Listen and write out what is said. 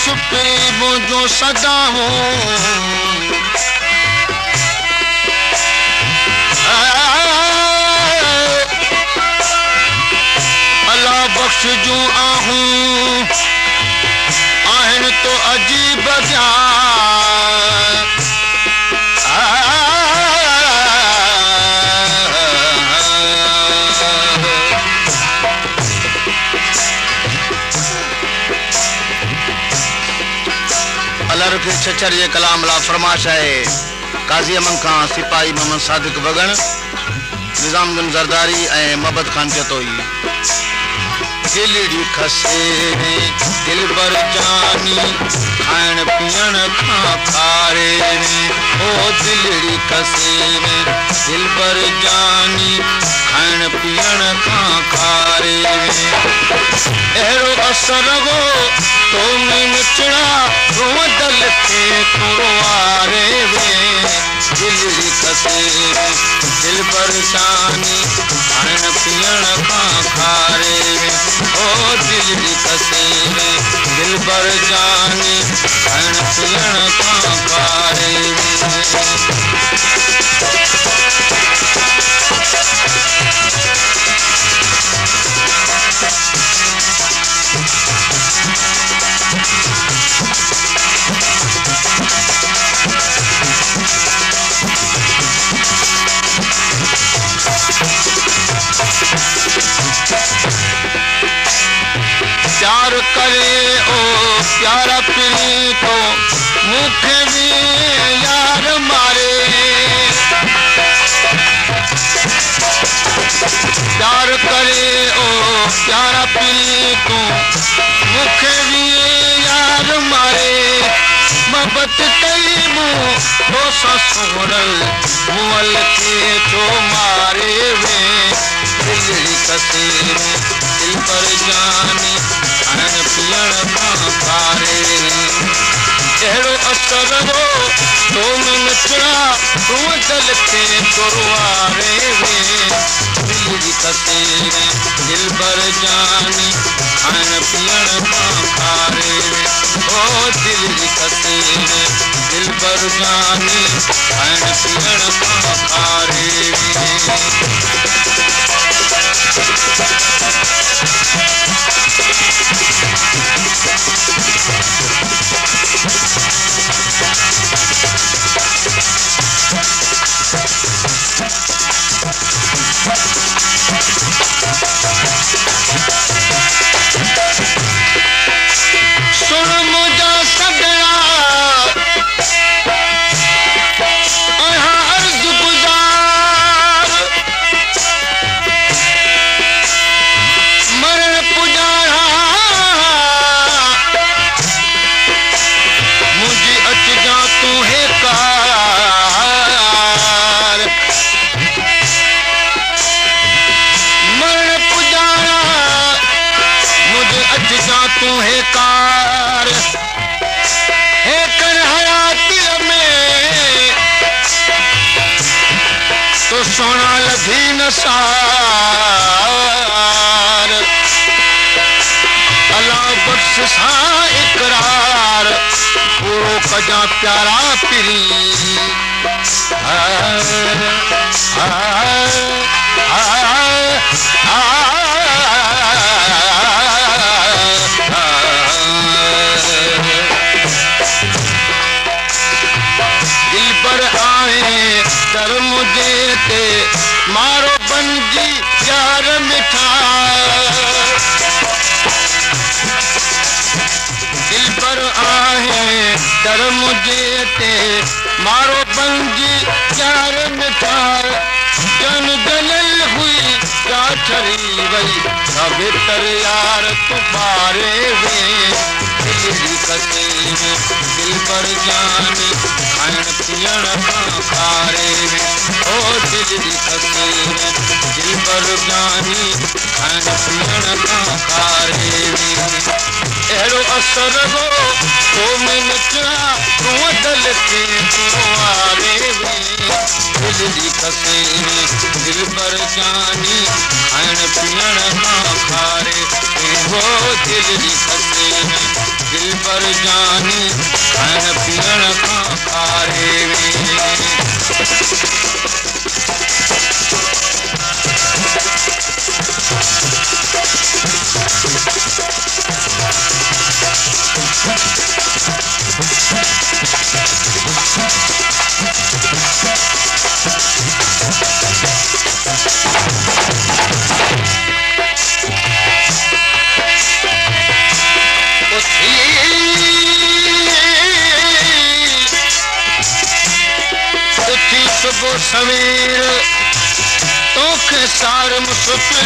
छुपी मुझो सदाऊं अल्लाह बख्श जो आहूं आहन तो अजीब ज्ञान अल्लाह रुखे छछर जे कलाम ला फरमाश है काजी अमन खां सिपाही मोहम्मद सादिक बगण निजामुद्दीन ज़रदारी ऐं मोहब्बत खान चतोई दिलड़ी खसे दिल बर जानी खाइण पीअण खां खारे ओ दिलड़ी खसे दिल बर जानी खाइण पीअण खां खारे अहिड़ो असर हो तो में नचड़ा रोदल थे कुरवारे वे दिलड़ी खसे दिल बर जानी खाइण पीअण खां खारे ओ दिलड़ी खसे दिल बर जानी खाइण पीअण खां खारे प्यार करे ओ प्यारा पीरी तो मुखे भी यार मारे प्यार करे ओ प्यारा पीरी तो मुखे भी यार मारे मोहब्बत कई मुँह दोसा सोरल मुअल के तो मारे वे दिलड़ी खसे दिल पर जानी खाइण पीअण खां खारे अहिड़ो असर हो तो में नचड़ा रोदल थे कुरवारे वे दिलड़ी खसे दिल पर जानी खाइण पीअण खां खारे ओ दिलड़ी खसे दिल पर जानी खाइण पीअण खां खारे सुन मुझा सगड़ा अर्ज गुजार मरण पुजारा मुझे अच जा तू है कार मरण पुजारा मुझे अच जा तू है कार है कर हयाती में तो सोना लधी नसार अल्लाह बख्श सा इकरार पूरो कजा प्यारा पीरी दिल पर आए तर मुझे ते मारो बनजी यार मिठा दिल पर आए तर मुझे ते मारो बनजी यार मिठा जन जलल हुई क्या छरी वही भीतर यार तुम्हारे वे दिलड़ी खसे दिल पर जानी खाइण पीअण खां खारे ओ दिलड़ी खसे दिल पर जानी खाइण पीअण खां खारे अहिड़ो असर हो तो में नचड़ा रोदल थे कुरवारे वे दिलड़ी खसे दिल पर जानी खाइण पीअण खां खारे वो दिलड़ी खसे दिल पर पर जानी खान पीण खां खारे में सुबह सवेर तोखे सार मुसफिर